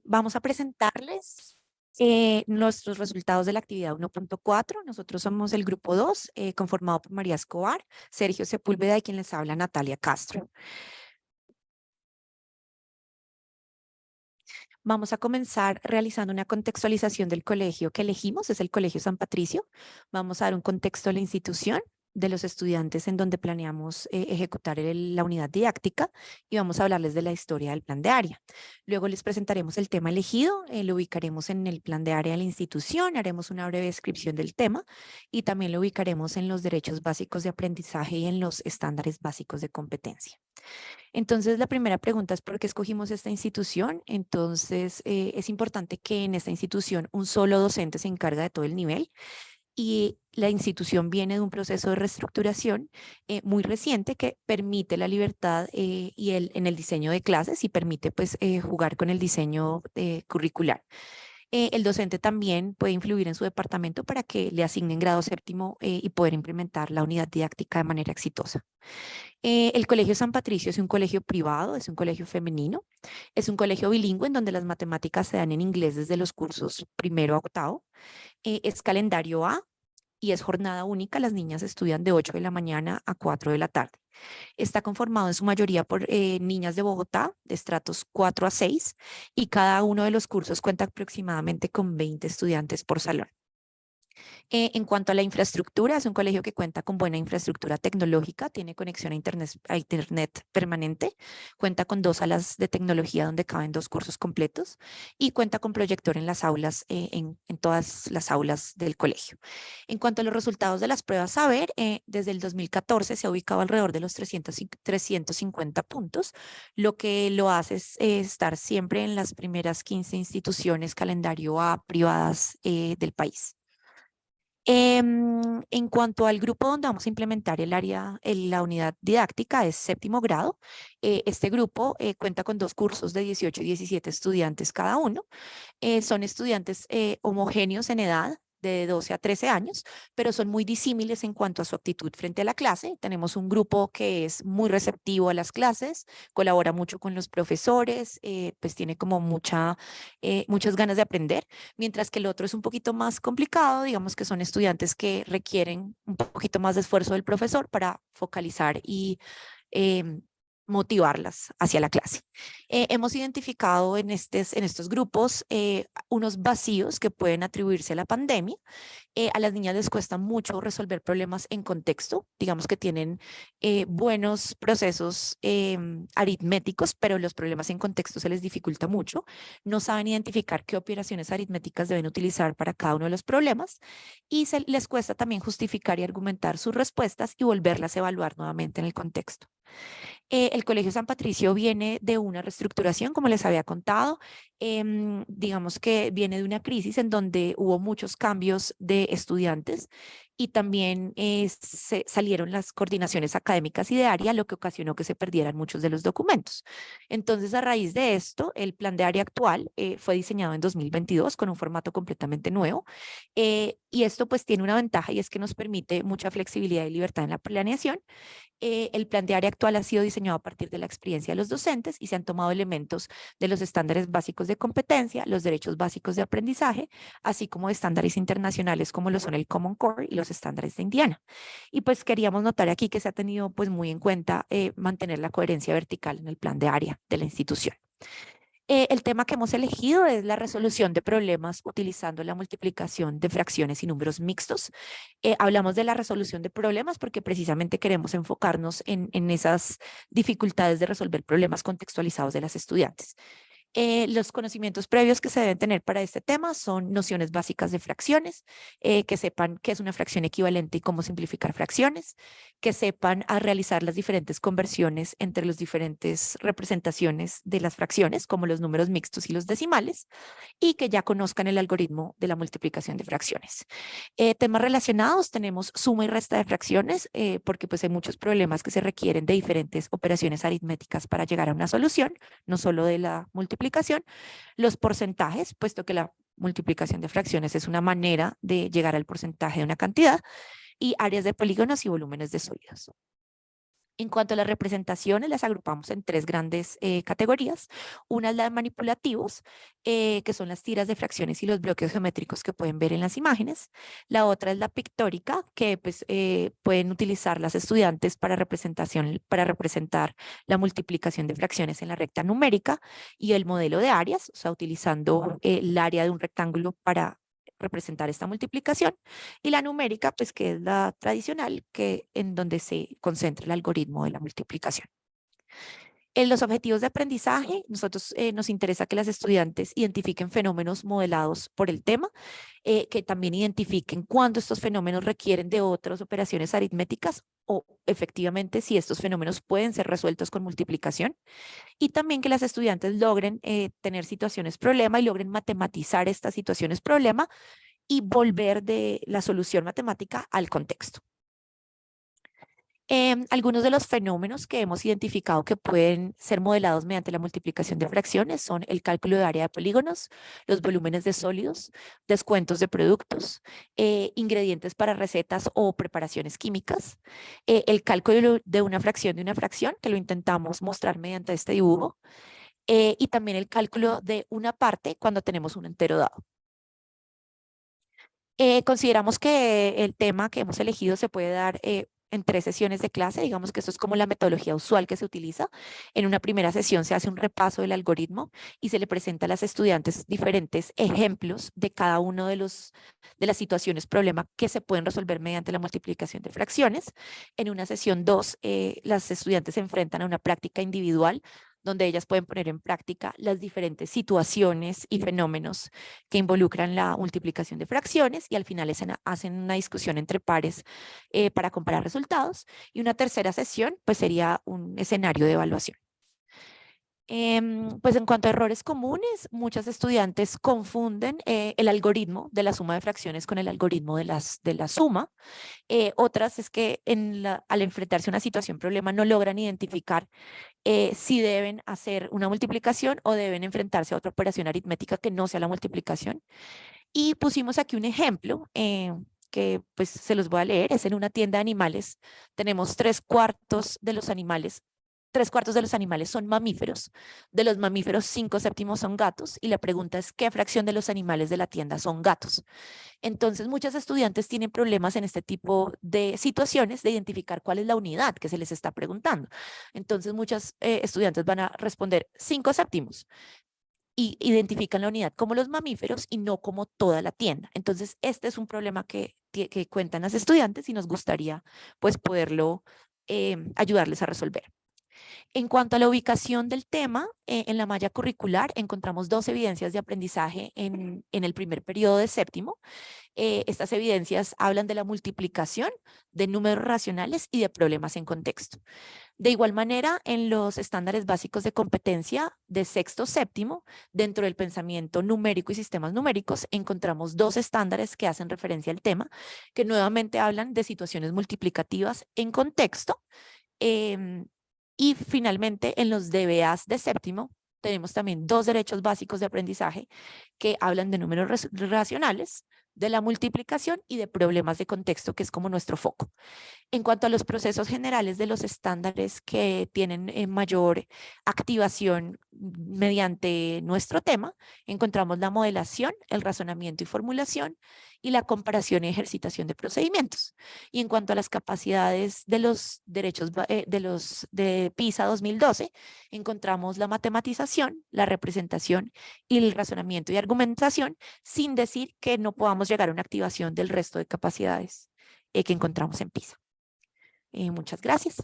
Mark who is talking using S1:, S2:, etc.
S1: Vamos a presentarles nuestros resultados de la actividad 1.4. Nosotros somos el grupo 2, conformado por María Escobar, Sergio Sepúlveda y quien les habla, Natalia Castro. Vamos a comenzar realizando una contextualización del colegio que elegimos, es el Colegio San Patricio. Vamos a dar un contexto de la institución, de los estudiantes en donde planeamos ejecutar la unidad didáctica y vamos a hablarles de la historia del plan de área. Luego les presentaremos el tema elegido, lo ubicaremos en el plan de área de la institución, haremos una breve descripción del tema y también lo ubicaremos en los derechos básicos de aprendizaje y en los estándares básicos de competencia. Entonces, la primera pregunta es ¿por qué escogimos esta institución? Entonces, es importante que en esta institución un solo docente se encarga de todo el nivel y la institución viene de un proceso de reestructuración muy reciente que permite la libertad en el diseño de clases y permite pues jugar con el diseño curricular. El docente también puede influir en su departamento para que le asignen grado séptimo y poder implementar la unidad didáctica de manera exitosa. El Colegio San Patricio es un colegio privado, es un colegio femenino, es un colegio bilingüe en donde las matemáticas se dan en inglés desde los cursos primero a octavo, es calendario A y es jornada única, las niñas estudian de 8 de la mañana a 4 de la tarde. Está conformado en su mayoría por niñas de Bogotá, de estratos 4 a 6, y cada uno de los cursos cuenta aproximadamente con 20 estudiantes por salón. En cuanto a la infraestructura, es un colegio que cuenta con buena infraestructura tecnológica, tiene conexión a internet permanente, cuenta con 2 salas de tecnología donde caben 2 cursos completos y cuenta con proyector en las aulas, en todas las aulas del colegio. En cuanto a los resultados de las pruebas saber, desde el 2014 se ha ubicado alrededor de los 350 puntos, lo que lo hace es estar siempre en las primeras 15 instituciones calendario A privadas del país. En cuanto al grupo donde vamos a implementar la unidad didáctica es séptimo grado. Este grupo cuenta con 2 cursos de 18 y 17 estudiantes cada uno. Son estudiantes homogéneos en edad, de 12 a 13 años, pero son muy disímiles en cuanto a su actitud frente a la clase. Tenemos un grupo que es muy receptivo a las clases, colabora mucho con los profesores, pues tiene como muchas ganas de aprender, mientras que el otro es un poquito más complicado, digamos que son estudiantes que requieren un poquito más de esfuerzo del profesor para focalizar y em, motivarlas hacia la clase. Hemos identificado en estos grupos unos vacíos que pueden atribuirse a la pandemia. A las niñas les cuesta mucho resolver problemas en contexto, digamos que tienen buenos procesos aritméticos, pero los problemas en contexto se les dificulta mucho. No saben identificar qué operaciones aritméticas deben utilizar para cada uno de los problemas y les cuesta también justificar y argumentar sus respuestas y volverlas a evaluar nuevamente en el contexto. El Colegio San Patricio viene de una reestructuración, como les había contado. Digamos que viene de una crisis en donde hubo muchos cambios de estudiantes y también salieron las coordinaciones académicas y de área, lo que ocasionó que se perdieran muchos de los documentos. Entonces, a raíz de esto, el plan de área actual fue diseñado en 2022 con un formato completamente nuevo. Y esto pues tiene una ventaja y es que nos permite mucha flexibilidad y libertad en la planeación. El plan de área actual ha sido diseñado a partir de la experiencia de los docentes y se han tomado elementos de los estándares básicos de competencia, los derechos básicos de aprendizaje, así como estándares internacionales como lo son el Common Core y los estándares de Indiana. Y pues queríamos notar aquí que se ha tenido pues muy en cuenta mantener la coherencia vertical en el plan de área de la institución. El tema que hemos elegido es la resolución de problemas utilizando la multiplicación de fracciones y números mixtos. Hablamos de la resolución de problemas porque precisamente queremos enfocarnos en esas dificultades de resolver problemas contextualizados de las estudiantes. Los conocimientos previos que se deben tener para este tema son nociones básicas de fracciones, que sepan qué es una fracción equivalente y cómo simplificar fracciones, que sepan a realizar las diferentes conversiones entre las diferentes representaciones de las fracciones, como los números mixtos y los decimales, y que ya conozcan el algoritmo de la multiplicación de fracciones. Temas relacionados, tenemos suma y resta de fracciones, porque pues hay muchos problemas que se requieren de diferentes operaciones aritméticas para llegar a una solución, no solo de la multiplicación. Los porcentajes, puesto que la multiplicación de fracciones es una manera de llegar al porcentaje de una cantidad, y áreas de polígonos y volúmenes de sólidos. En cuanto a las representaciones, las agrupamos en tres grandes categorías. Una es la de manipulativos, que son las tiras de fracciones y los bloques geométricos que pueden ver en las imágenes. La otra es la pictórica, que pues, pueden utilizar las estudiantes para representar la multiplicación de fracciones en la recta numérica, y el modelo de áreas, o sea, utilizando el área de un rectángulo para representar esta multiplicación, y la numérica, pues que es la tradicional, en donde se concentra el algoritmo de la multiplicación. En los objetivos de aprendizaje, nosotros nos interesa que las estudiantes identifiquen fenómenos modelados por el tema, que también identifiquen cuándo estos fenómenos requieren de otras operaciones aritméticas o efectivamente si estos fenómenos pueden ser resueltos con multiplicación, y también que las estudiantes logren tener situaciones problema y logren matematizar estas situaciones problema y volver de la solución matemática al contexto. Algunos de los fenómenos que hemos identificado que pueden ser modelados mediante la multiplicación de fracciones son el cálculo de área de polígonos, los volúmenes de sólidos, descuentos de productos, ingredientes para recetas o preparaciones químicas, el cálculo de una fracción, que lo intentamos mostrar mediante este dibujo, y también el cálculo de una parte cuando tenemos un entero dado. Consideramos que el tema que hemos elegido se puede dar en 3 sesiones de clase. Digamos que esto es como la metodología usual que se utiliza. En una primera sesión se hace un repaso del algoritmo y se le presenta a las estudiantes diferentes ejemplos de cada uno de las situaciones problema que se pueden resolver mediante la multiplicación de fracciones. En una sesión 2, las estudiantes se enfrentan a una práctica individual donde ellas pueden poner en práctica las diferentes situaciones y fenómenos que involucran la multiplicación de fracciones, y al final hacen una discusión entre pares para comparar resultados. Y una tercera sesión pues sería un escenario de evaluación. Pues en cuanto a errores comunes, muchas estudiantes confunden el algoritmo de la suma de fracciones con el algoritmo de la suma. Otras es que al enfrentarse a una situación problema no logran identificar si deben hacer una multiplicación o deben enfrentarse a otra operación aritmética que no sea la multiplicación. Y pusimos aquí un ejemplo que pues se los voy a leer. Es en una tienda de animales. Tenemos 3/4 de los animales. 3/4 de los animales son mamíferos. De los mamíferos, 5/7 son gatos. Y la pregunta es, ¿qué fracción de los animales de la tienda son gatos? Entonces, muchas estudiantes tienen problemas en este tipo de situaciones de identificar cuál es la unidad que se les está preguntando. Entonces, muchas estudiantes van a responder 5/7 y identifican la unidad como los mamíferos y no como toda la tienda. Entonces, este es un problema que cuentan las estudiantes y nos gustaría pues poderlo ayudarles a resolver. En cuanto a la ubicación del tema, en la malla curricular encontramos 2 evidencias de aprendizaje en el primer periodo de séptimo. Estas evidencias hablan de la multiplicación, de números racionales y de problemas en contexto. De igual manera, en los estándares básicos de competencia de sexto séptimo, dentro del pensamiento numérico y sistemas numéricos, encontramos 2 estándares que hacen referencia al tema, que nuevamente hablan de situaciones multiplicativas en contexto. Y finalmente, en los DBAs de séptimo, tenemos también 2 derechos básicos de aprendizaje que hablan de números racionales, de la multiplicación y de problemas de contexto, que es como nuestro foco. En cuanto a los procesos generales de los estándares que tienen mayor activación mediante nuestro tema, encontramos la modelación, el razonamiento y formulación, y la comparación y ejercitación de procedimientos. Y en cuanto a las capacidades de los derechos de PISA 2012, encontramos la matematización, la representación y el razonamiento y argumentación, sin decir que no podamos llegar a una activación del resto de capacidades que encontramos en PISA. Muchas gracias.